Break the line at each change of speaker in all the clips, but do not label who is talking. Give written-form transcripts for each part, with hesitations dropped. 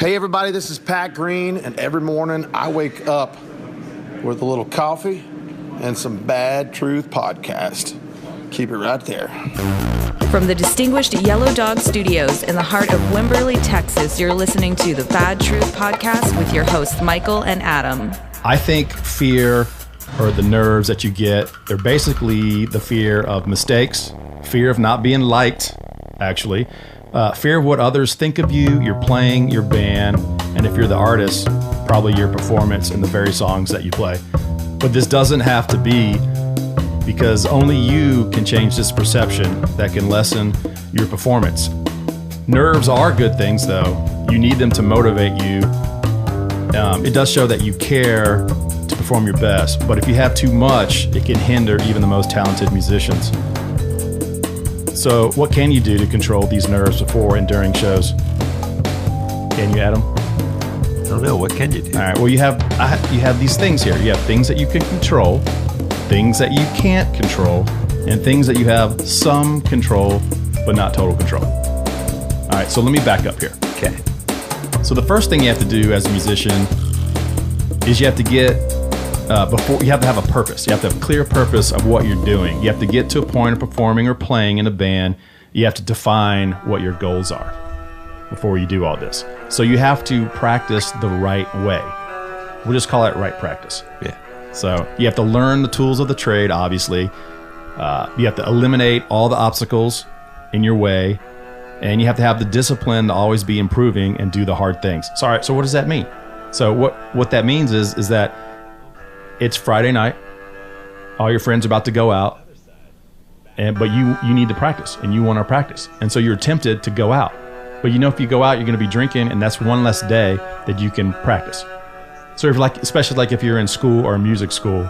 Hey everybody, this is Pat Green, and every morning I wake up with a little coffee and some Bad Truth podcast. Keep it right there.
From the distinguished Yellow Dog Studios in the heart of Wimberley, Texas, you're listening to the Bad Truth podcast with your hosts, Michael and Adam.
I think fear, or the nerves that you get, they're basically the fear of mistakes, fear of not being liked, actually, fear of what others think of you, your playing, your band, and if you're the artist, probably your performance in the very songs that you play. But this doesn't have to be, because only you can change this perception that can lessen your performance. Nerves are good things, though. You need them to motivate you. It does show that you care to perform your best, but if you have too much, it can hinder even the most talented musicians. So what can you do to control these nerves before and during shows? Can you, Adam?
I don't know. What can you do?
All right. Well, you have these things here. You have things that you can control, things that you can't control, and things that you have some control, but not total control. All right. So let me back up here.
Okay.
So the first thing you have to do as a musician is you have to get you have to have a purpose. You have to have a clear purpose of what you're doing. You have to get to a point of performing or playing in a band. You have to define what your goals are before you do all this. So you have to practice the right way. We'll just call it right practice.
Yeah.
So you have to learn the tools of the trade, obviously. You have to eliminate all the obstacles in your way. And you have to have the discipline to always be improving and do the hard things. So, all right, so what does that mean? So what that means is that it's Friday night. All your friends are about to go out, but you need to practice, and you want to practice. And so you're tempted to go out. But you know if you go out, you're going to be drinking, and that's one less day that you can practice. So especially if you're in school or music school,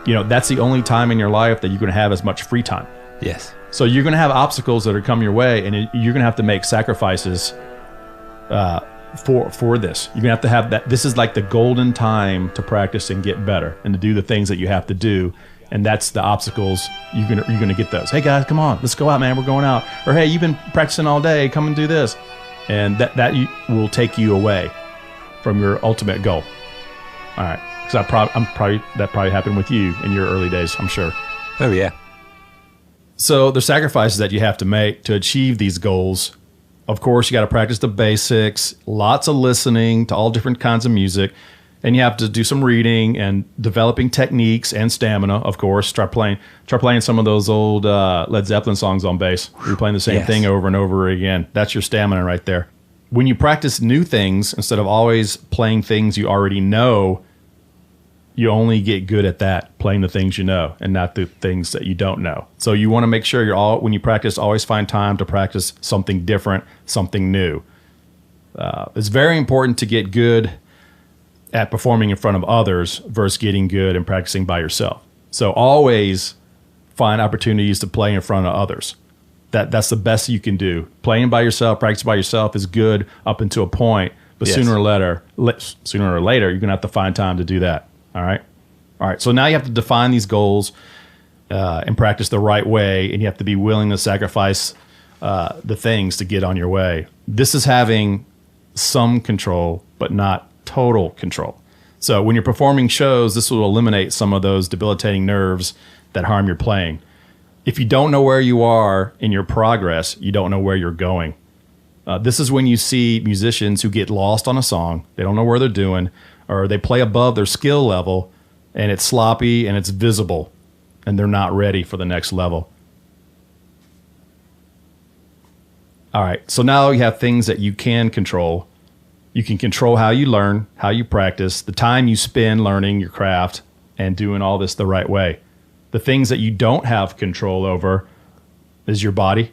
that's the only time in your life that you're going to have as much free time.
Yes.
So you're going to have obstacles that are coming your way, and you're going to have to make sacrifices for this. You're going to have that. This is like the golden time to practice and get better and to do the things that you have to do. And that's the obstacles. You're going to get those. Hey guys, come on, let's go out, man. We're going out. Or hey, you've been practicing all day. Come and do this. And that will take you away from your ultimate goal. All right. Because that probably happened with you in your early days, I'm sure.
Oh yeah.
So there's sacrifices that you have to make to achieve these goals. Of course, you got to practice the basics, lots of listening to all different kinds of music, and you have to do some reading and developing techniques and stamina, of course. Try playing some of those old Led Zeppelin songs on bass. You're playing the same thing over and over again. That's your stamina right there. When you practice new things, instead of always playing things you already know, you only get good at that, playing the things you know and not the things that you don't know. So you want to make sure when you practice, always find time to practice something different, something new. It's very important to get good at performing in front of others versus getting good and practicing by yourself. So always find opportunities to play in front of others. That's the best you can do. Playing by yourself, practicing by yourself is good up until a point, but sooner or later, you're going to have to find time to do that. All right. So now you have to define these goals and practice the right way, and you have to be willing to sacrifice the things to get on your way. This is having some control, but not total control. So when you're performing shows, this will eliminate some of those debilitating nerves that harm your playing. If you don't know where you are in your progress, you don't know where you're going. This is when you see musicians who get lost on a song. They don't know where they're doing, or they play above their skill level, and it's sloppy and it's visible, and they're not ready for the next level. All right, so now you have things that you can control. You can control how you learn, how you practice, the time you spend learning your craft and doing all this the right way. The things that you don't have control over is your body.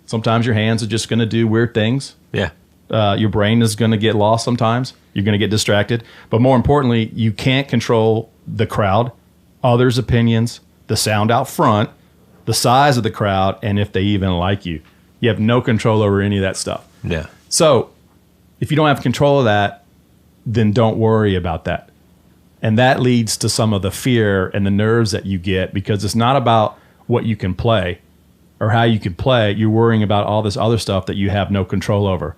Sometimes your hands are just going to do weird things.
Yeah.
Your brain is going to get lost sometimes. You're going to get distracted. But more importantly, you can't control the crowd, others' opinions, the sound out front, the size of the crowd, and if they even like you. You have no control over any of that stuff.
Yeah.
So if you don't have control of that, then don't worry about that. And that leads to some of the fear and the nerves that you get, because it's not about what you can play or how you can play. You're worrying about all this other stuff that you have no control over.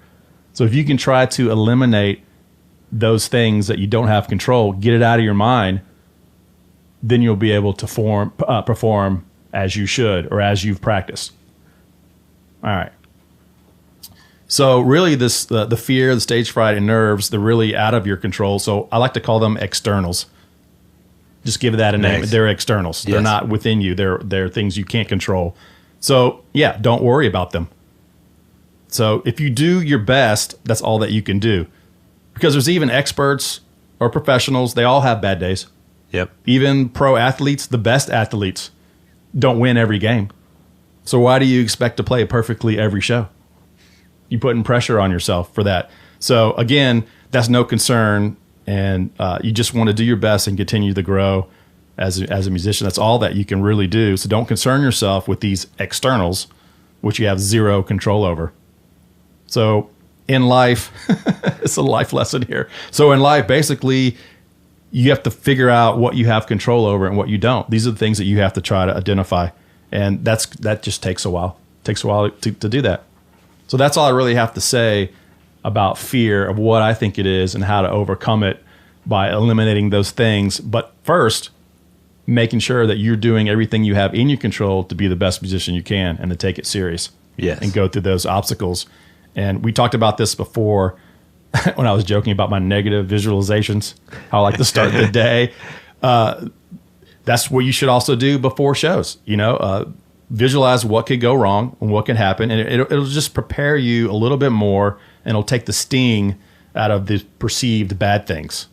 So if you can try to eliminate those things that you don't have control, get it out of your mind, then you'll be able to perform as you should or as you've practiced. All right. So really the fear, the stage fright, and nerves, they're really out of your control. So I like to call them externals. Just give that a name.
Nice.
They're externals.
Yes.
They're not within you. They're things you can't control. So yeah, don't worry about them. So if you do your best, that's all that you can do. Because there's even experts or professionals, they all have bad days.
Yep.
Even pro athletes, the best athletes, don't win every game. So why do you expect to play perfectly every show? You're putting pressure on yourself for that. So again, that's no concern, and you just want to do your best and continue to grow as a musician. That's all that you can really do. So don't concern yourself with these externals, which you have zero control over. So in life, it's a life lesson here. So in life, basically, you have to figure out what you have control over and what you don't. These are the things that you have to try to identify. And that just takes a while. It takes a while to do that. So that's all I really have to say about fear, of what I think it is and how to overcome it by eliminating those things. But first, making sure that you're doing everything you have in your control to be the best musician you can and to take it serious.
Yes.
And go through those obstacles. And we talked about this before when I was joking about my negative visualizations, how I like to start the day. That's what you should also do before shows. Visualize what could go wrong and what can happen, and it'll just prepare you a little bit more, and it'll take the sting out of the perceived bad things.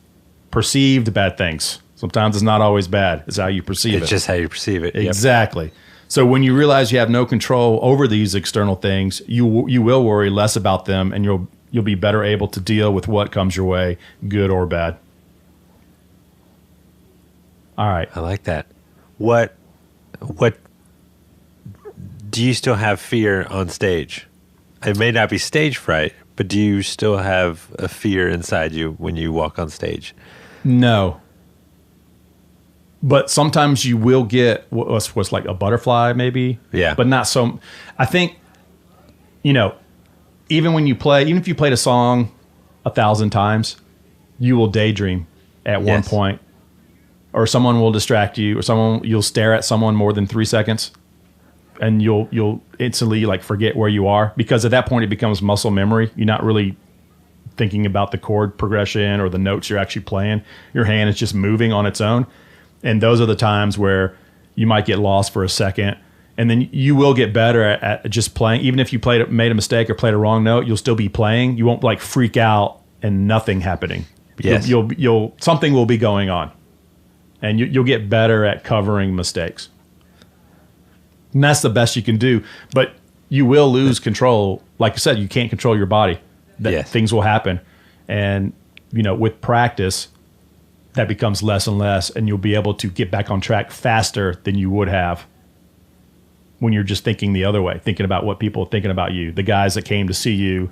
Perceived bad things. Sometimes it's not always bad. It's how you perceive it.
It's just how you perceive it. Yep.
Exactly. So when you realize you have no control over these external things, you will worry less about them, and you'll be better able to deal with what comes your way, good or bad. All right.
I like that. What do you still have fear on stage? It may not be stage fright, but do you still have a fear inside you when you walk on stage?
No. But sometimes you will get what's like a butterfly, maybe.
Yeah.
But not so. I think, even if you played a song 1,000 times, you will daydream at one point, or someone will distract you, or you'll stare at someone more than 3 seconds, and you'll instantly forget where you are, because at that point it becomes muscle memory. You're not really thinking about the chord progression or the notes you're actually playing. Your hand is just moving on its own. And those are the times where you might get lost for a second, and then you will get better at just playing. Even if you made a mistake or played a wrong note, you'll still be playing. You won't freak out and nothing happening.
Yes.
You'll something will be going on, and you'll get better at covering mistakes. And that's the best you can do. But you will lose control. Like I said, you can't control your body. Things will happen, and with practice, that becomes less and less, and you'll be able to get back on track faster than you would have when you're just thinking the other way, thinking about what people are thinking about you, the guys that came to see you,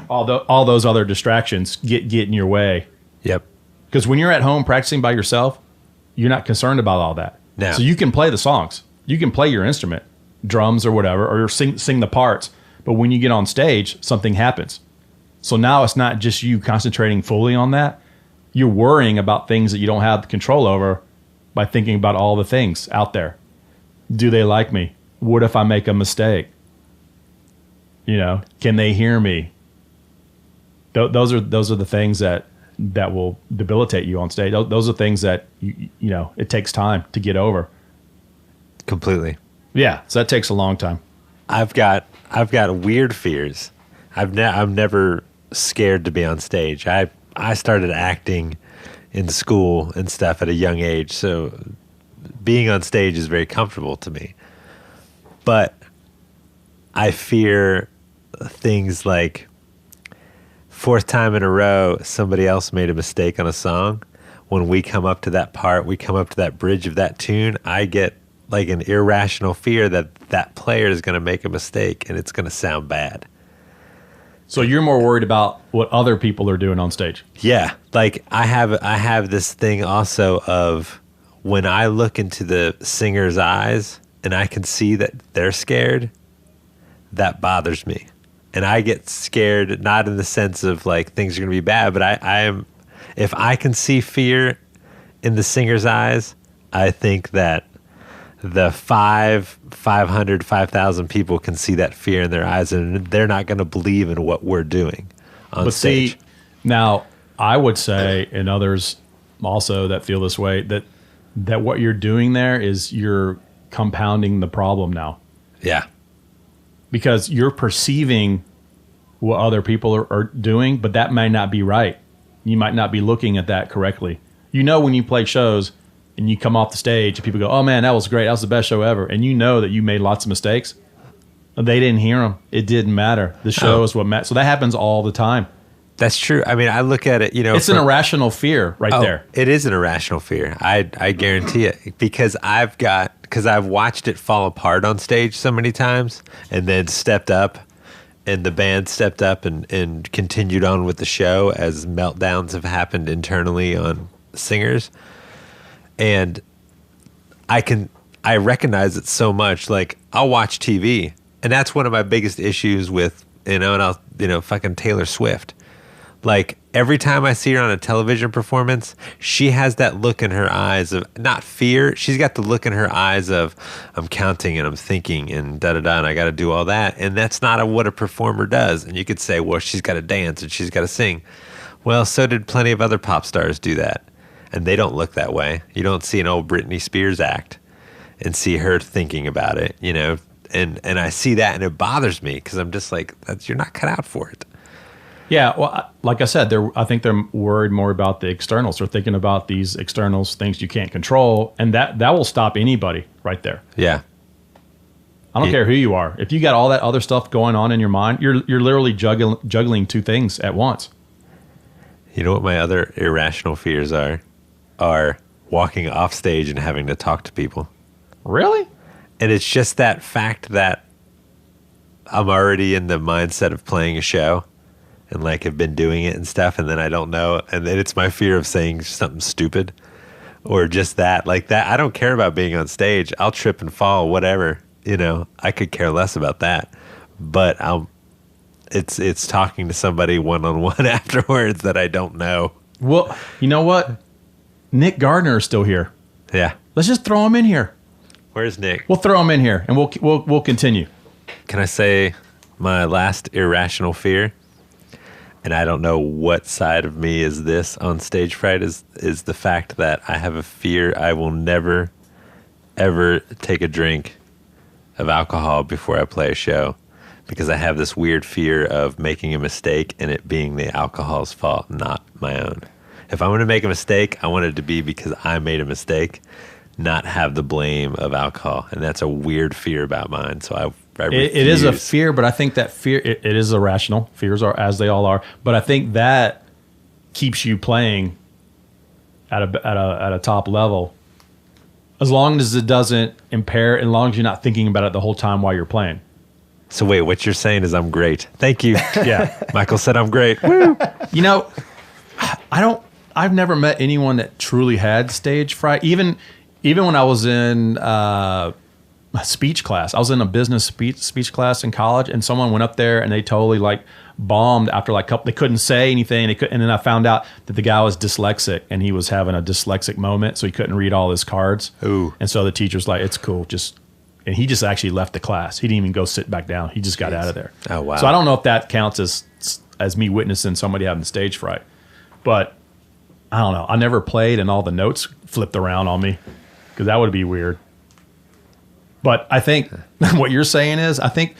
all those other distractions get in your way.
Yep.
Because when you're at home practicing by yourself, you're not concerned about all that.
No.
So you can play the songs, you can play your instrument, drums or whatever, or sing the parts. But when you get on stage, something happens. So now it's not just you concentrating fully on that. You're worrying about things that you don't have control over by thinking about all the things out there. Do they like me? What if I make a mistake? Can they hear me? Those are the things that will debilitate you on stage. Those are things that it takes time to get over.
Completely.
Yeah, so that takes a long time.
I've got weird fears. I'm never scared to be on stage. I started acting in school and stuff at a young age, so being on stage is very comfortable to me. But I fear things like fourth time in a row somebody else made a mistake on a song. When we come up to that part, we come up to that bridge of that tune, I get an irrational fear that player is going to make a mistake and it's going to sound bad.
So you're more worried about what other people are doing on stage.
Yeah. I have this thing also of when I look into the singer's eyes and I can see that they're scared, that bothers me. And I get scared, not in the sense of like things are going to be bad, but I am, if I can see fear in the singer's eyes, I think that the 5,000 people can see that fear in their eyes, and they're not going to believe in what we're doing on stage.
See, now I would say, and others also that feel this way, that what you're doing there is you're compounding the problem now.
Yeah.
Because you're perceiving what other people are doing, but that might not be right. You might not be looking at that correctly. You know, when you play shows and you come off the stage and people go, oh man, that was great. That was the best show ever. And you know that you made lots of mistakes. They didn't hear them. It didn't matter. The show is what matters. So that happens all the time.
That's true. I mean, I look at it,
it's an irrational fear right there.
It is an irrational fear. I guarantee it, because I've watched it fall apart on stage so many times, and then stepped up, and the band stepped up and continued on with the show as meltdowns have happened internally on singers. And I recognize it so much. Like, I'll watch TV, and that's one of my biggest issues with, fucking Taylor Swift. Like, every time I see her on a television performance, she has that look in her eyes of not fear. She's got the look in her eyes of, I'm counting and I'm thinking and da-da-da, and I got to do all that. And that's not what a performer does. And you could say, well, she's got to dance and she's got to sing. Well, so did plenty of other pop stars do that. And they don't look that way. You don't see an old Britney Spears act and see her thinking about it, And I see that, and it bothers me, because I'm just like, you're not cut out for it.
Yeah, well, like I said, I think they're worried more about the externals. They're thinking about these externals, things you can't control, and that will stop anybody right there.
Yeah.
I don't care who you are. If you got all that other stuff going on in your mind, you're literally juggling two things at once.
You know what my other irrational fears are? Are walking off stage and having to talk to people.
Really?
And it's just that fact that I'm already in the mindset of playing a show and like have been doing it and stuff, and then I don't know, and then it's my fear of saying something stupid or just that. Like that, I don't care about being on stage. I'll trip and fall, whatever. I could care less about that. But it's talking to somebody one-on-one afterwards that I don't know.
Well, you know what? Nick Gardner is still here.
Yeah.
Let's just throw him in here.
Where's Nick?
We'll throw him in here, and we'll continue.
Can I say my last irrational fear? And I don't know what side of me is this on Stage Fright, is the fact that I have a fear I will never, ever take a drink of alcohol before I play a show, because I have this weird fear of making a mistake and it being the alcohol's fault, not my own. If I'm going to make a mistake, I want it to be because I made a mistake, not have the blame of alcohol. And that's a weird fear about mine. So I refuse.
It is a fear, but I think that fear, it is irrational. Fears are, as they all are. But I think that keeps you playing at a top level, as long as it doesn't impair, as long as you're not thinking about it the whole time while you're playing.
So wait, what you're saying is I'm great. Thank you.
Yeah.
Michael said I'm great. Woo.
I've never met anyone that truly had stage fright. Even when I was in a speech class, I was in a business speech class in college, and someone went up there and they totally like bombed after like they couldn't say anything. And then I found out that the guy was dyslexic and he was having a dyslexic moment, so he couldn't read all his cards.
Ooh.
And so the teacher's like, "It's cool, and he just actually left the class. He didn't even go sit back down. He just got out of there.
Oh, wow.
So I don't know if that counts as me witnessing somebody having stage fright, but I don't know. I never played and all the notes flipped around on me, because that would be weird. But I think what you're saying is, I think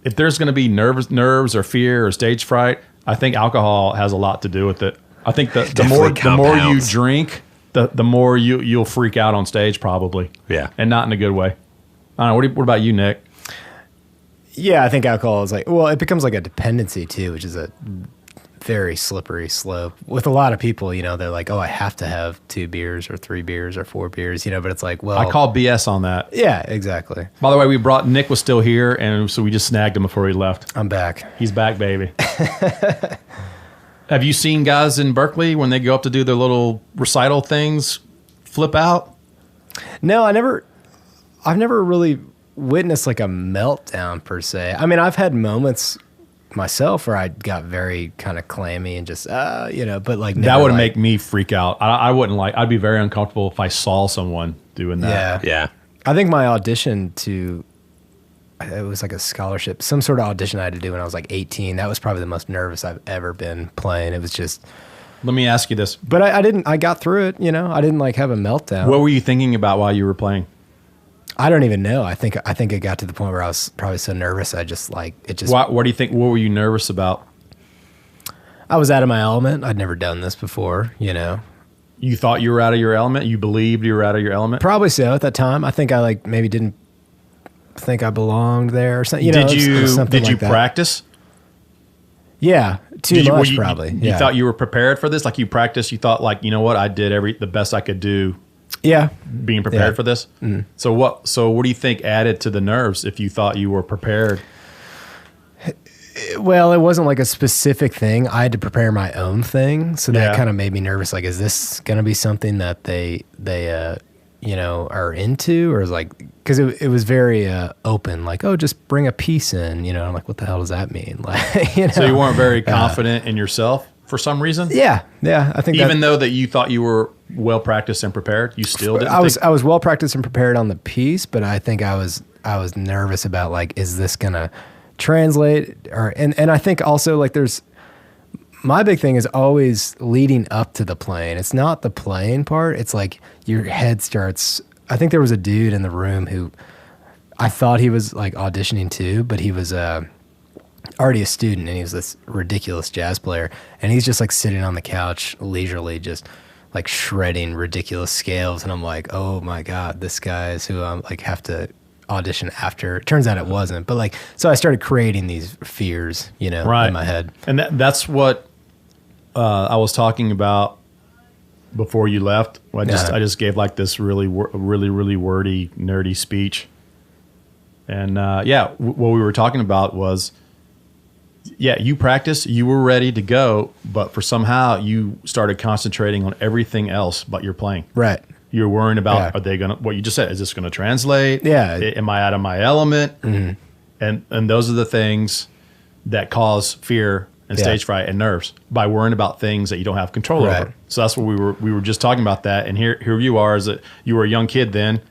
if there's going to be nerves or fear or stage fright, I think alcohol has a lot to do with it. I think the more you drink, the more you'll freak out on stage, probably.
Yeah.
And not in a good way. I don't know. What about you, Nick?
Yeah, I think alcohol is it becomes like a dependency too, which is a very slippery slope. With a lot of people, they're like, oh, I have to have 2 beers or 3 beers or 4 beers, but it's like, well.
I call BS on that.
Yeah, exactly.
By the way, Nick was still here, and so we just snagged him before he left.
I'm back.
He's back, baby. Have you seen guys in Berkeley when they go up to do their little recital things flip out?
No, I've never really witnessed like a meltdown per se. I mean, I've had moments myself where I got very kind of clammy and just, but like
that would make me freak out. I wouldn't like, I'd be very uncomfortable if I saw someone doing that.
Yeah.
I think my audition it was like a scholarship, some sort of audition I had to do when I was like 18. That was probably the most nervous I've ever been playing. It was just.
Let me ask you this.
But I got through it, I didn't like have a meltdown.
What were you thinking about while you were playing?
I don't even know. I think it got to the point where I was probably so nervous. I just like, it just.
What do you think? What were you nervous about?
I was out of my element. I'd never done this before,
You thought you were out of your element? You believed you were out of your element?
Probably so at that time. I think I like maybe didn't think I belonged there or something.
Did you practice?
Yeah, too much probably.
You thought you were prepared for this? Like you practiced, you thought like, you know what, I did the best I could do.
Yeah.
Being prepared for this?
Mm-hmm.
So what do you think added to the nerves if you thought you were prepared?
Well, it wasn't like a specific thing. I had to prepare my own thing. So that kind of made me nervous. Like, is this going to be something that they are into, or is like, because it was very open, like, oh, just bring a piece in, I'm like, what the hell does that mean? Like,
So you weren't very confident in yourself for some reason?
Yeah. I think
even though that you thought you were well practiced and prepared, you still didn't.
I was well practiced and prepared on the piece, but I think I was nervous about like, is this gonna translate, and I think also like my big thing is always leading up to the playing. It's not the playing part. It's like your head starts. I think there was a dude in the room who I thought he was like auditioning too, but he was already a student, and he was this ridiculous jazz player. And he's just like sitting on the couch leisurely, just like shredding ridiculous scales. And I'm like, oh my God, this guy is who I'm like have to audition after. It turns out it wasn't. But like, so I started creating these fears, in my head.
And that's what I was talking about before you left. I just gave like this really wordy, nerdy speech. And what we were talking about was, you practiced, you were ready to go, but for somehow you started concentrating on everything else but your playing.
Right.
You're worrying about, are they going to, what you just said, is this going to translate?
Yeah.
Am I out of my element?
Mm-hmm.
And those are the things that cause fear and stage fright and nerves, by worrying about things that you don't have control over. So that's what we were just talking about that. And here you are, is that you were a young kid then,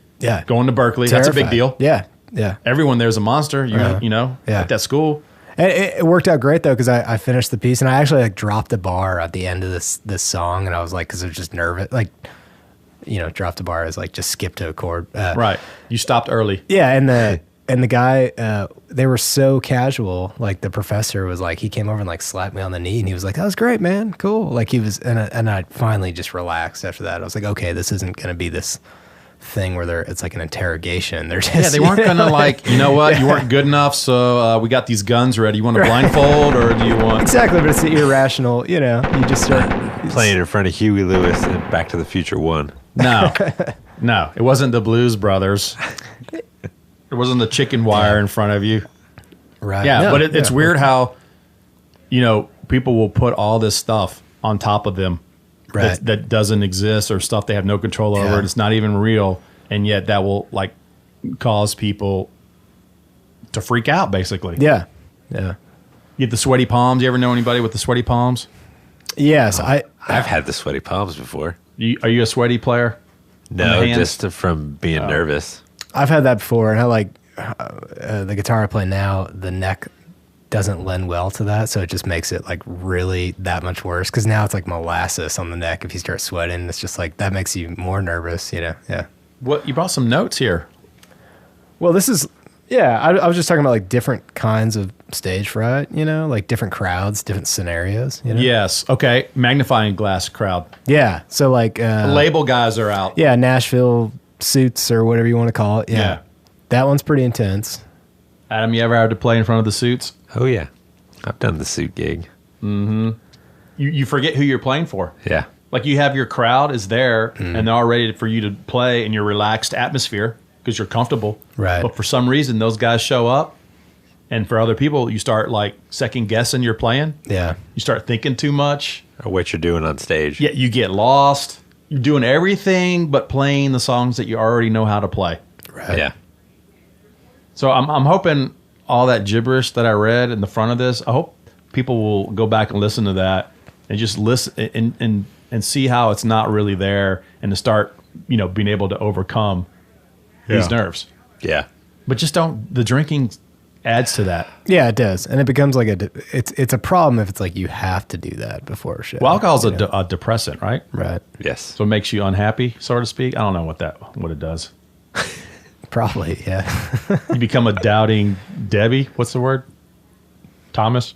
going to Berkeley.
Terrified.
That's a big deal.
Yeah.
Everyone there's a monster, at that school.
And it worked out great though, because I finished the piece, and I actually like dropped a bar at the end of this song, and I was like, because I was just nervous, like, dropped a bar is like just skip to a chord.
Right. You stopped early.
Yeah, and the guy, they were so casual. Like the professor was like, he came over and like slapped me on the knee, and he was like, "That was great, man, cool." Like he was, and I finally just relaxed after that. I was like, okay, this isn't going to be this thing where it's like an interrogation. They're just,
they weren't gonna like, you weren't good enough, so we got these guns ready. You want a blindfold, or do you want
exactly? But it's the irrational. You just start
playing in front of Huey Lewis and Back to the Future 1.
No, it wasn't the Blues Brothers. It wasn't the chicken wire in front of you.
Right.
Yeah,
No,
but it's weird how, people will put all this stuff on top of them that doesn't exist, or stuff they have no control over, and it's not even real, and yet that will like cause people to freak out, basically.
Yeah.
You get the sweaty palms. You ever know anybody with the sweaty palms?
Yes,
I've had the sweaty palms before.
Are you a sweaty player?
No, just from being nervous.
I've had that before, and I like the guitar I play now. The neck doesn't lend well to that, so it just makes it like really that much worse. Because now it's like molasses on the neck. If you start sweating, it's just like that makes you more nervous. Yeah.
What, you brought some notes here?
Well, this is I was just talking about like different kinds of stage fright. Like different crowds, different scenarios.
Yes. Okay. Magnifying glass crowd.
Yeah. So like
label guys are out.
Yeah, Nashville suits or whatever you want to call it. Yeah. That one's pretty intense.
Adam, you ever had to play in front of the suits?
Oh yeah, I've done the suit gig.
Mm-hmm. You forget who you're playing for.
Yeah.
Like you have your crowd is there, and they're all ready for you to play in your relaxed atmosphere because you're comfortable.
Right.
But for some reason, those guys show up, and for other people, you start like second guessing your playing.
Yeah.
You start thinking too much.
Or what you're doing on stage.
Yeah. You get lost. You're doing everything but playing the songs that you already know how to play.
Right.
Yeah.
So I'm hoping all that gibberish that I read in the front of this, I hope people will go back and listen to that and just listen and see how it's not really there, and to start, being able to overcome these nerves.
Yeah.
But just don't. The drinking adds to that.
Yeah, it does, and it becomes like it's a problem if it's like you have to do that before a show.
Well, alcohol's a depressant, right?
Right.
Yes.
So it makes you unhappy, so to speak. I don't know what it does.
Probably, yeah.
You become a doubting Debbie. What's the word? Thomas?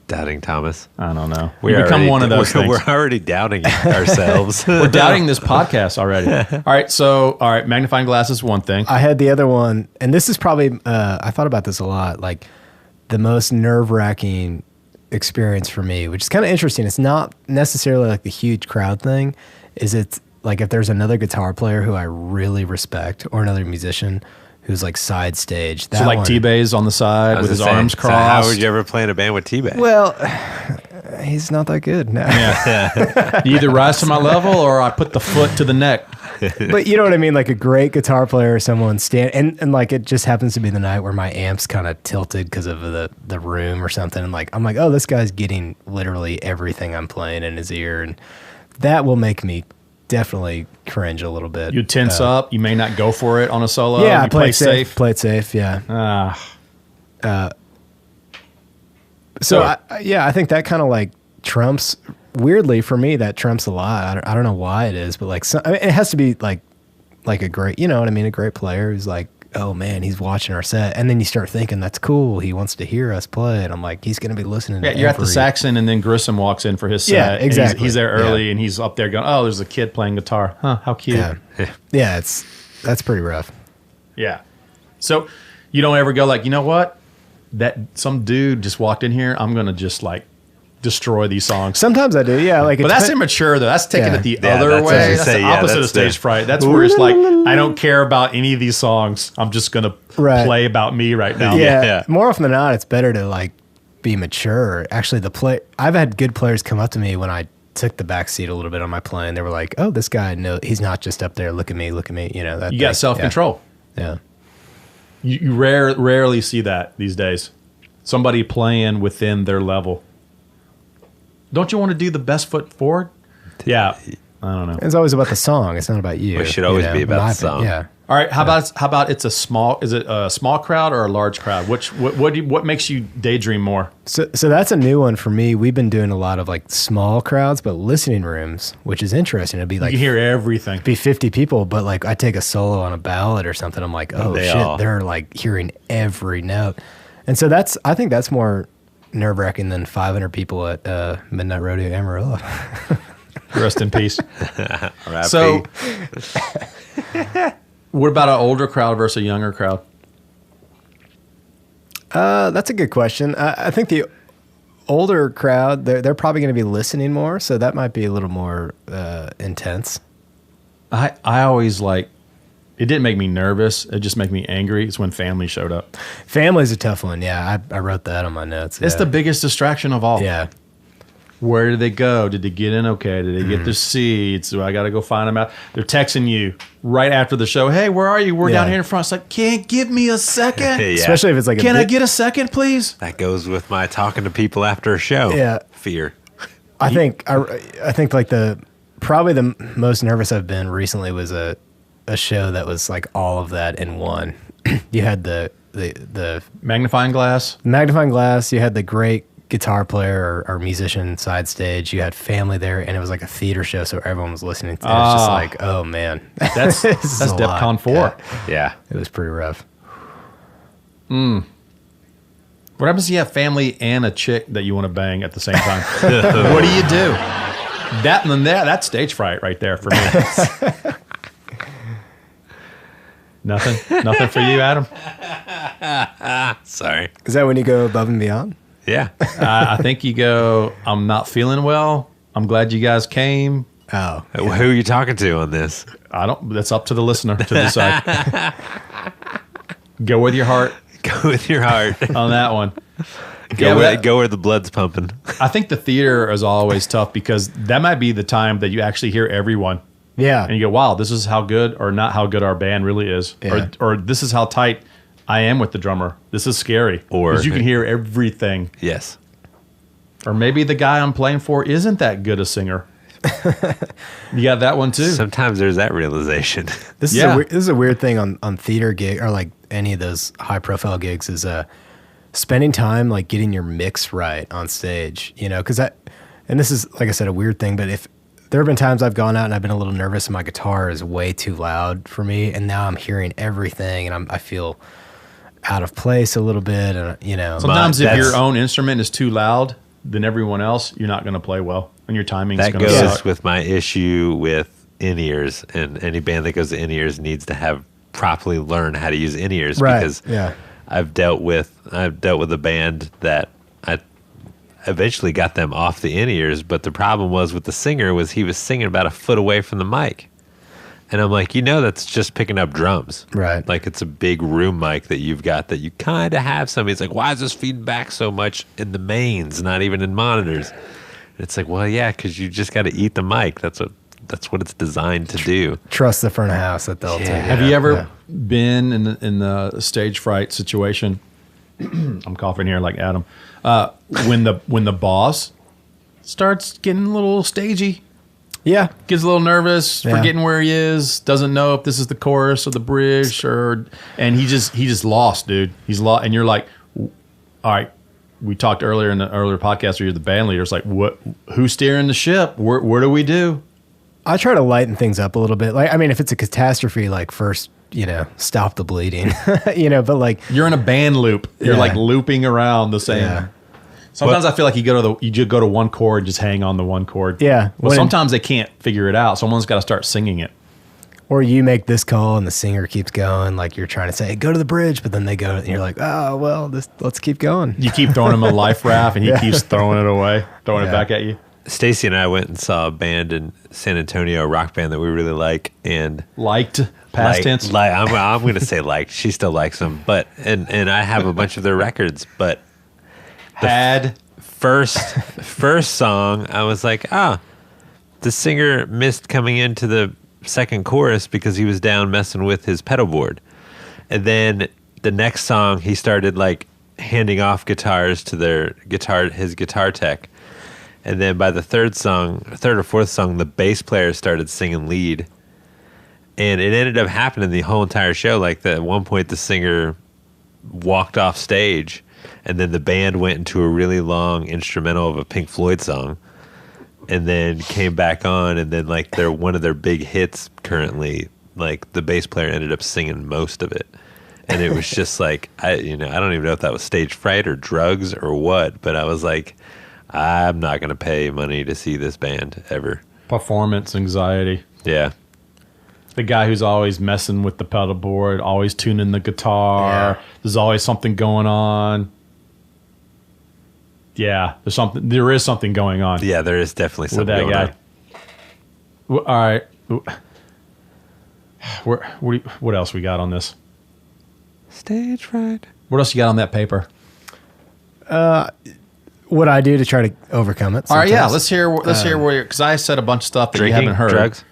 Doubting Thomas.
I don't know. We become one of those things.
We're already doubting ourselves.
We're doubting this podcast already. All right, magnifying glass is one thing.
I had the other one, and this is probably, I thought about this a lot, like the most nerve-wracking experience for me, which is kind of interesting. It's not necessarily like the huge crowd thing. It's like if there's another guitar player who I really respect, or another musician who's like side stage.
So like T-Bay's on the side with his arms crossed.
So how would you ever play in a band with T-Bay?
Well, he's not that good. No.
Yeah. You either rise to my level or I put the foot to the neck.
But you know what I mean? Like a great guitar player, someone and like it just happens to be the night where my amp's kind of tilted because of the room or something. And like, I'm like, oh, this guy's getting literally everything I'm playing in his ear. And that will make me definitely cringe a little bit.
You tense up. You may not go for it on a solo.
Yeah,
you play safe.
Play it safe. Yeah. I think that kind of like trumps. Weirdly for me, that trumps a lot. I don't know why it is, but like it has to be like a great, you know what I mean, a great player who's like, oh man, he's watching our set, and then you start thinking that's cool. He wants to hear us play, and I'm like, he's going to be listening.
Yeah, you're at the Saxon, and then Grissom walks in for his set.
Yeah, exactly.
He's there early, and he's up there going, "Oh, there's a kid playing guitar. Huh? How cute."
Yeah, that's pretty rough.
Yeah. So you don't ever go like, you know what? That some dude just walked in here. I'm going to just like destroy these songs.
Sometimes I do, yeah. Like,
but that's immature though. That's taking it the other
that's
way. That's the opposite of stage fright. That's where it's like, I don't care about any of these songs. I'm just gonna play about me right now.
Yeah. More often than not, it's better to like be mature. Actually, I've had good players come up to me when I took the back seat a little bit on my playing. They were like, "Oh, this guy, no, he's not just up there. Look at me. You know that.
You got self control.
Yeah.
You rarely see that these days. Somebody playing within their level. Don't you want to do the best foot forward? Yeah. I don't know.
It's always about the song. It's not about you.
It should always be about the song.
Yeah.
All right. How about it's is it a small crowd or a large crowd? What makes you daydream more?
So that's a new one for me. We've been doing a lot of like small crowds, but listening rooms, which is interesting. It'd be like
you hear everything.
Be 50 people, but like I take a solo on a ballad or something. I'm like, oh shit, they're like hearing every note. And so I think that's more nerve-wracking than 500 people at Midnight Rodeo Amarillo.
Rest in peace. So, what about an older crowd versus a younger crowd?
That's a good question. I think the older crowd, they're probably going to be listening more, so that might be a little more intense.
I always like. It didn't make me nervous. It just made me angry. It's when family showed up.
Family's a tough one. Yeah, I wrote that on my notes.
It's the biggest distraction of all.
Yeah.
Where did they go? Did they get in okay? Did they get their seats? Do I got to go find them out? They're texting you right after the show. Hey, where are you? We're down here in front. It's like, can't give me a second?
Especially if it's like
I get a second, please?
That goes with my talking to people after a show.
Yeah.
Fear.
I think like probably the most nervous I've been recently was a show that was like all of that in one. You had the
magnifying glass.
You had the great guitar player or musician side stage. You had family there, and it was like a theater show, so everyone was listening. To it. It's just like, oh man,
that's DEFCON 4.
Yeah,
it was pretty rough.
What happens if you have family and a chick that you want to bang at the same time? What do you do? That's stage fright right there for me. Nothing for you, Adam?
Sorry.
Is that when you go above and beyond?
Yeah.
I think you go, I'm not feeling well. I'm glad you guys came.
Oh.
Yeah. Who are you talking to on this?
That's up to the listener to decide. Go with your heart.
Go with your heart.
On that one.
Go where the blood's pumping.
I think the theater is always tough because that might be the time that you actually hear everyone.
Yeah.
And you go, wow, this is how good or not how good our band really is.
Yeah.
Or this is how tight I am with the drummer. This is scary.
Or-
Because you can hear everything.
Yes.
Or maybe the guy I'm playing for isn't that good a singer. You got that one too.
Sometimes there's that realization.
This
Yeah.
is a weird thing on theater gig or like any of those high profile gigs is spending time like getting your mix right on stage, you know, because and this is like I said a weird thing, but if there have been times I've gone out and I've been a little nervous and my guitar is way too loud for me, and now I'm hearing everything and I feel out of place a little bit, and you know,
Sometimes if
that's-
your own instrument is too loud than everyone else, you're not going to play well, and your timing's
That
going to
goes
suck.
with my issue with in-ears, and any band that goes to in-ears needs to have properly learn how to use in-ears
Right,
because
yeah.
I've dealt with a band that I eventually got them off the in-ears, but the problem was with the singer was he was singing about a foot away from the mic. And I'm like, that's just picking up drums.
Right.
Like it's a big room mic that you've got that you kind of have somebody's like, why is this feeding back so much in the mains, not even in monitors? And it's like, well, yeah, because you just got to eat the mic. That's what it's designed to do.
trust the front of house that they'll take.
Have you ever been in the stage fright situation? I'm coughing here like Adam. When the boss starts getting a little stagey,
Yeah.
gets a little nervous,
Yeah.
forgetting where he is, doesn't know if this is the chorus or the bridge, and he just lost, dude. He's lost, and you're like, all right. We talked earlier in the earlier podcast where you're the band leader. It's like, who's steering the ship? Where do we do?
I try to lighten things up a little bit. Like, I mean, if it's a catastrophe, like first, stop the bleeding, but like,
You're in a band loop. You're
Yeah.
like looping around the same.
Yeah.
Sometimes I feel like you just go to one chord, and just hang on the one chord.
Yeah.
Well,
When-
sometimes they can't figure it out. Someone's got to start singing it.
or you make this call and the singer keeps going, like you're trying to say, hey, go to the bridge, but then they go, and you're like, oh, well, let's keep going.
You keep throwing him a life raft, and he keeps throwing it away, throwing it
Yeah.
back at you.
Stacy and I went and saw a band in San Antonio, a rock band that we really like, and
Liked past tense.
I'm going to say liked. She still likes them, but and I have a bunch of their records. But
Had
first song, I was like, the singer missed coming into the second chorus because he was down messing with his pedal board, and then the next song he started like handing off guitars to his guitar tech. And then by the third or fourth song, the bass player started singing lead. And it ended up happening the whole entire show. Like at one point, the singer walked off stage, and then the band went into a really long instrumental of a Pink Floyd song, and then came back on. And then like one of their big hits currently, like the bass player ended up singing most of it. And it was just like, I don't even know if that was stage fright or drugs or what, but I was like, I'm not going to pay money to see this band ever.
performance anxiety.
Yeah.
The guy who's always messing with the pedal board, always tuning the guitar.
Yeah.
There's always something going on. Yeah, there is something going on
Yeah, there is definitely
with
something
that
going
guy.
on.
All right. What else we got on this?
Stage fright.
What else you got on that paper?
What I do to try to overcome it.
All right, yeah.
sometimes.
Let's hear where, because I said a bunch of stuff that
Drinking,
you haven't heard.
drugs.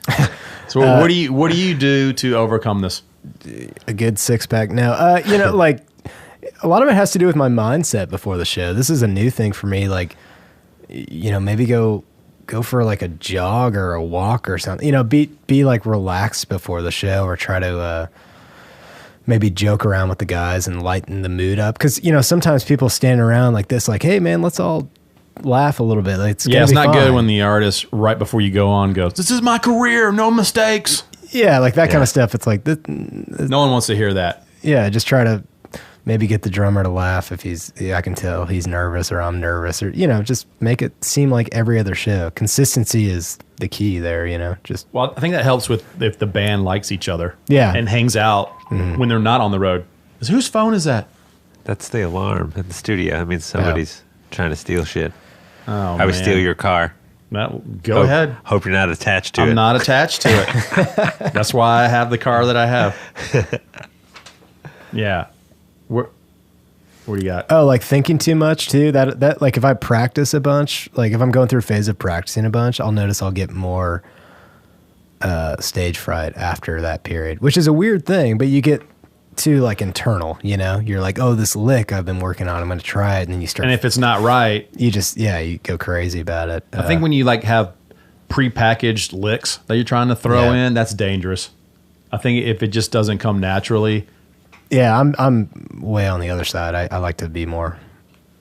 So what do you do to overcome this?
A good six pack. No, like a lot of it has to do with my mindset before the show. This is a new thing for me. Like, maybe go for like a jog or a walk or something. Be like relaxed before the show, or try to maybe joke around with the guys and lighten the mood up. Because sometimes people stand around like this, like, hey man, let's all laugh a little bit. Like, it's
It's not good
fine.
when the artist right before you go on goes, "This is my career, no mistakes."
Yeah, like that kind
Yeah.
of stuff. It's like,
No one wants to hear that.
yeah, just try to maybe get the drummer to laugh if I can tell he's nervous or I'm nervous, or, just make it seem like every other show. Consistency is the key there, just,
Well, I think that helps with if the band likes each other.
Yeah.
And hangs out when they're not on the road. Whose phone is that?
That's the alarm in the studio. I mean, somebody's trying to steal shit.
Oh,
I would steal your car.
Go ahead.
Hope you're not attached to it.
I'm not attached to it. That's why I have the car that I have. Yeah. What do you got?
oh, like thinking too much too. That like if I practice a bunch, like if I'm going through a phase of practicing a bunch, I'll notice I'll get more stage fright after that period, which is a weird thing, but you get too like internal, you know? You're like, oh, this lick I've been working on, I'm going to try it. And then you start.
And if it's not right,
you just, you go crazy about it.
I think when you like have prepackaged licks that you're trying to throw in, that's dangerous. I think if it just doesn't come naturally.
Yeah, I'm way on the other side. I like to be more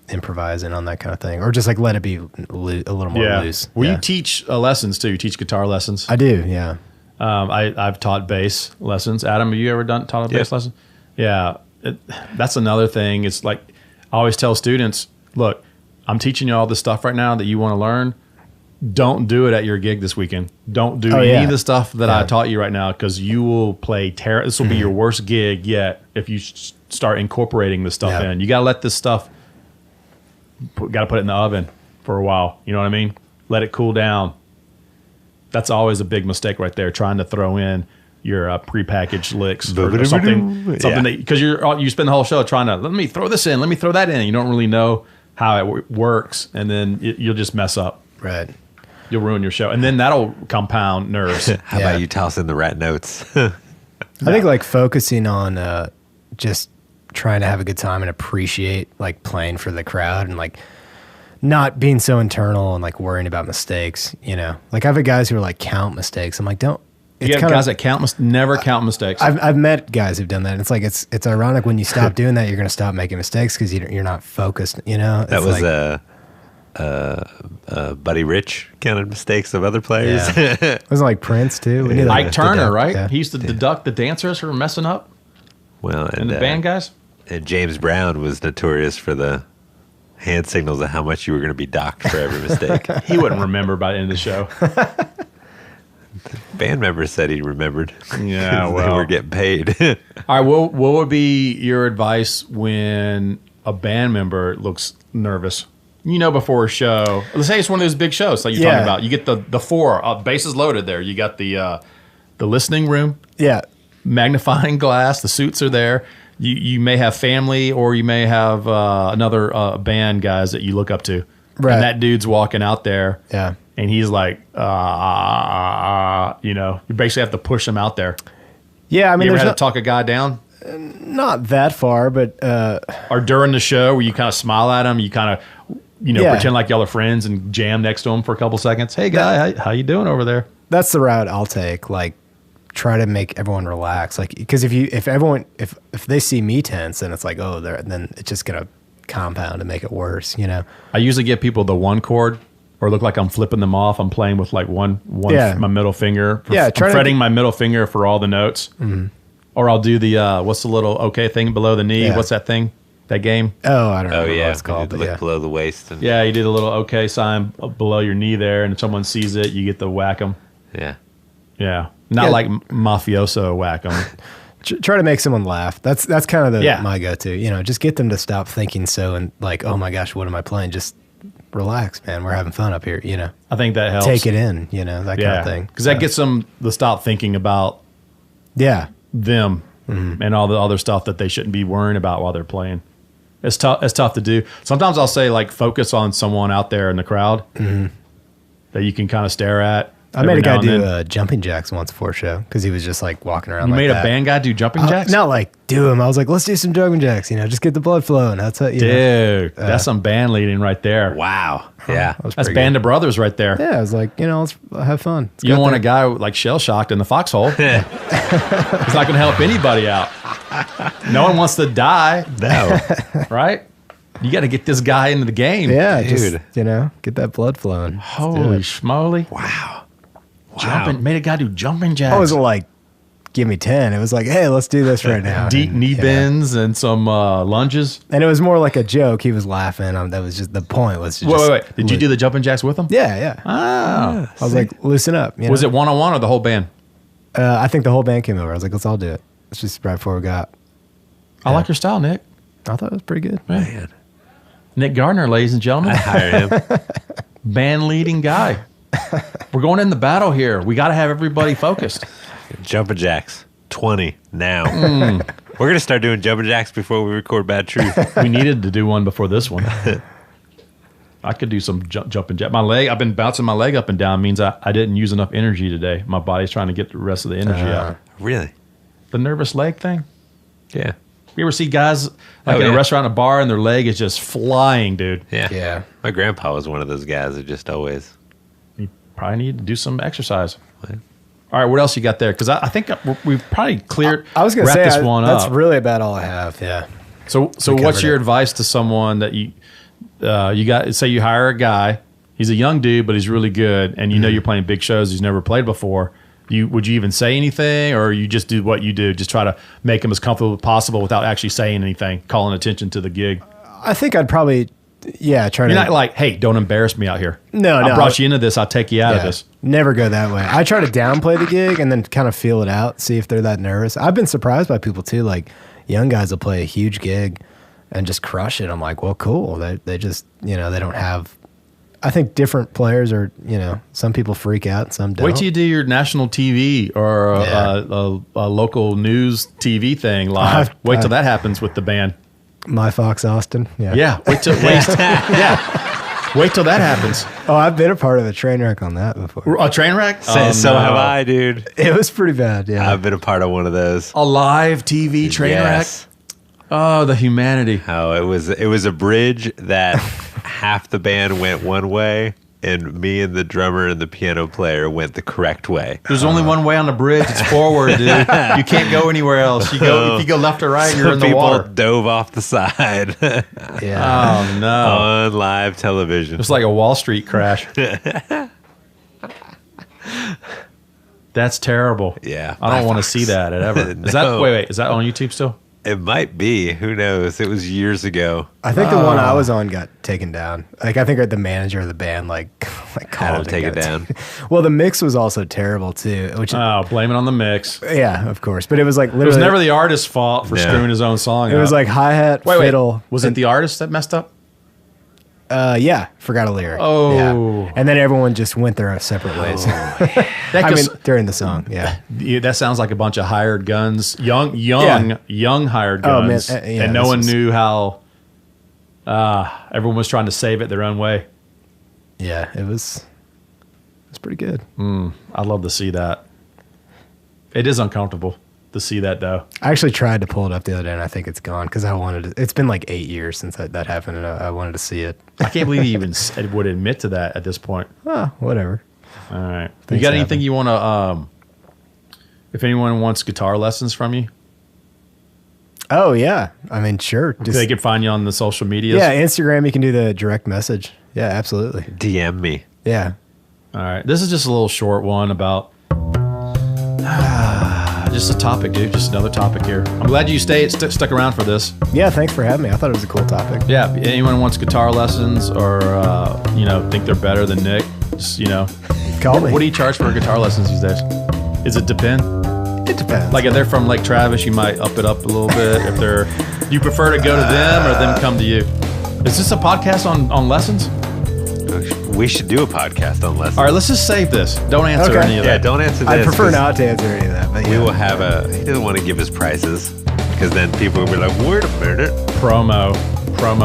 improvising on that kind of thing, or just like let it be a little more loose.
Well, you teach lessons too. You teach guitar lessons.
I do, yeah.
I've taught bass lessons. Adam, have you ever taught a bass lesson? Yeah, that's another thing. It's like I always tell students, look, I'm teaching you all this stuff right now that you want to learn. Don't do it at your gig this weekend. Don't do any of the stuff that I taught you right now, because you will play terror. This will be your worst gig yet if you start incorporating this stuff in. You got to let this stuff, got to put it in the oven for a while. You know what I mean? Let it cool down. That's always a big mistake right there, trying to throw in your prepackaged licks or something that, because you spend the whole show trying to, let me throw this in, let me throw that in. You don't really know how it works, and then you'll just mess up.
Right.
You'll ruin your show, and then that'll compound nerves.
How about you toss in the rat notes?
I think like focusing on just trying to have a good time and appreciate like playing for the crowd, and like not being so internal and like worrying about mistakes, you know. Like I've had guys who are like count mistakes. I'm like, don't.
You have guys that never count mistakes.
I've met guys who've done that. And it's like it's ironic when you stop doing that, you're going to stop making mistakes because you're not focused. You know.
That was Buddy Rich counted mistakes of other players.
Yeah. It was like Prince too. We knew that
Ike Turner, right? Yeah. He used to deduct the dancers who were messing up.
Well,
and the band guys.
And James Brown was notorious for the hand signals of how much you were going to be docked for every mistake.
He wouldn't remember by the end of the show.
Band members said he remembered.
Yeah, well,
they were getting paid.
All right, what would be your advice when a band member looks nervous? You know, before a show, let's say it's one of those big shows like you're talking about. You get the four bases loaded there. You got the listening room, magnifying glass. The suits are there. You may have family, or you may have another band guys that you look up to. Right. And that dude's walking out there.
Yeah.
And he's like, you know, you basically have to push him out there.
Yeah, I mean,
you ever had to talk a guy down?
Not that far, but
or during the show where you kind of smile at him, you kind of, you know, pretend like y'all are friends and jam next to him for a couple seconds. Hey, guy, how you doing over there?
That's the route I'll take. Like, try to make everyone relax. Like, because if they see me tense, then it's like, then it's just gonna compound and make it worse. You know. I
usually give people the one chord, or look like I'm flipping them off. I'm playing with like one my middle finger. I'm fretting my middle finger for all the notes. Mm-hmm. Or I'll do the what's the little okay thing below the knee? Yeah. What's that thing? That game?
Oh, I don't know what it's called.
Look below the waist. And
you did a little okay sign below your knee there, and if someone sees it, you get to whack them.
Yeah.
Yeah. Not like mafioso whack them.
Try to make someone laugh. That's kind of my go-to. You know, just get them to stop thinking so and like, oh my gosh, what am I playing? Just relax, man. We're having fun up here. You know.
I think that helps.
Take it in. You know, that kind of thing.
Because that gets them to stop thinking about them and all the other stuff that they shouldn't be worrying about while they're playing. It's tough to do. Sometimes I'll say like focus on someone out there in the crowd that you can kind of stare at.
I made a guy do jumping jacks once before a show because he was just like walking around. You
made a band guy do jumping jacks?
Not like do them. I was like, let's do some jumping jacks. You know, just get the blood flowing. That's it.
Dude, that's some band leading right there.
Wow. Yeah,
that's Band of Brothers right there.
Yeah, I was like, you know, let's have fun.
You don't want a guy like shell shocked in the foxhole. It's not going to help anybody out. No one wants to die.
No,
right? You got to get this guy into the game.
Yeah, dude. Just, you know, get that blood flowing.
Holy schmoly!
Wow.
Made a guy do jumping jacks.
I wasn't like, give me 10. It was like, hey, let's do this right now.
Deep knee bends and some lunges.
And it was more like a joke. He was laughing. That was just the point. Was to
wait. Did you do the jumping jacks with him?
Yeah.
Oh,
I was like, loosen up. You know?
Was it one-on-one or the whole band?
I think the whole band came over. I was like, let's all do it. It's just right before we got.
I like your style, Nick.
I thought it was pretty good.
Man. Nick Gardner, ladies and gentlemen.
I hired him.
Band leading guy. We're going in the battle here. We got to have everybody focused.
Jumping jacks, 20 now. We're going to start doing jumping jacks before we record Bad Truth.
We needed to do one before this one. I could do some jumping jack. My leg, I've been bouncing my leg up and down. Means I didn't use enough energy today. My body's trying to get the rest of the energy out.
Really?
The nervous leg thing?
Yeah.
You ever see guys like in a restaurant, a bar, and their leg is just flying, dude?
Yeah.
Yeah.
My grandpa was one of those guys that just always.
You probably need to do some exercise.
Right.
All right, what else you got there? Because I think we've probably cleared.
I was going to
wrapped
say
this one
that's
up.
really about all I have. Yeah.
So
We
what's
covered
your
it.
advice to someone that you got? Say you hire a guy, he's a young dude, but he's really good, and you know you're playing big shows he's never played before. Would you even say anything, or you just do what you do, just try to make him as comfortable as possible without actually saying anything, calling attention to the gig?
I think I'd probably, try
You're
to.
not like, hey, don't embarrass me out here.
No,
I
no.
brought you into this. I'll take you out of this.
Never go that way. I try to downplay the gig and then kind of feel it out, see if they're that nervous. I've been surprised by people too. Like young guys will play a huge gig and just crush it. I'm like, well, cool. They just, they don't have. I think different players are, some people freak out, some don't.
Wait till you do your national TV or a local news TV thing live. Wait till that happens with the band.
My Fox Austin. Yeah.
Yeah. Wait till Wait till that happens.
Oh, I've been a part of a train wreck on that before.
A train wreck?
So
no.
have I, dude.
It was pretty bad. Yeah.
I've been a part of one of those.
A live TV train
Yes.
wreck? Oh, the humanity.
Oh, it was a bridge that half the band went one way, and me and the drummer and the piano player went the correct way.
There's only one way on the bridge. It's forward, dude. You can't go anywhere else. If you go left or right, you're in the
people
water.
dove off the side
Yeah.
Oh, no.
on live television.
It's like a Wall Street crash. That's terrible.
Yeah.
I don't
by
want to
Fox.
see that ever. Is that
No.
wait, is that on YouTube still?
It might be. Who knows? It was years ago.
I think the one I was on got taken down. Like I think the manager of the band like
Had
called
to take it
got
down.
Well, the mix was also terrible too. Which
Oh, blame it on the mix. It
yeah, of course. But it was like literally
was never the artist's fault for
No.
screwing his own song
it was
up.
like hi hat,
wait.
fiddle.
Was it the artist that messed up?
Yeah, forgot a lyric.
Oh.
Yeah. And then everyone just went their separate ways.
That
I mean,
goes-
during the song, yeah.
Yeah, that sounds like a bunch of hired guns, young hired
Oh, man,
guns,
yeah,
and no
this
one
was-
knew how. Everyone was trying to save it their own way.
Yeah, it was pretty good.
I'd love to see that. It is uncomfortable to see that, though.
I actually tried to pull it up the other day, and I think it's gone because I wanted to. It's been like 8 years since that happened, and I wanted to see it.
I can't believe he even would admit to that at this point.
Oh, whatever.
All right, you
Things
got anything
happen.
you want to? If anyone wants guitar lessons from you,
Oh yeah, I mean, sure. Just,
they can find you on the social medias.
yeah, Instagram. You can do the direct message. Yeah, absolutely.
DM me.
Yeah.
All right, this is just a little short one about just a topic, dude. Just another topic here. I'm glad you stuck around for this.
Yeah, thanks for having me. I thought it was a cool topic.
Yeah, if anyone wants guitar lessons or think they're better than Nick, just
Call me.
what do you charge for guitar lessons these days? Is it depend?
It depends.
Like if they're from Lake Travis, you might up it up a little bit. If they're, do you prefer to go to them or them come to you? Is this a podcast on lessons?
We should do a podcast on lessons.
All right, let's just save this. Don't answer
Okay.
any of
Yeah,
that.
don't answer this.
I prefer
'cause
not to answer any of that. But
We
yeah.
will have he doesn't want to give his prices because then people will be like, wait a minute.
Promo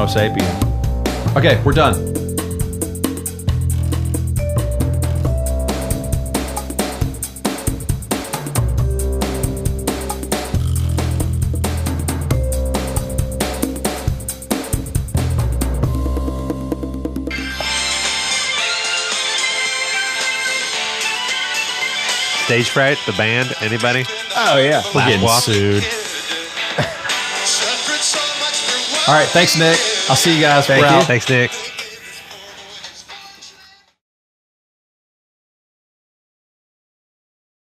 sapien. Okay, we're done.
Stage Fright, the band, anybody?
Oh yeah.
We're
Last
getting
walk.
sued. All right, thanks, Nick. I'll see you guys. We're out.
Thanks, Nick.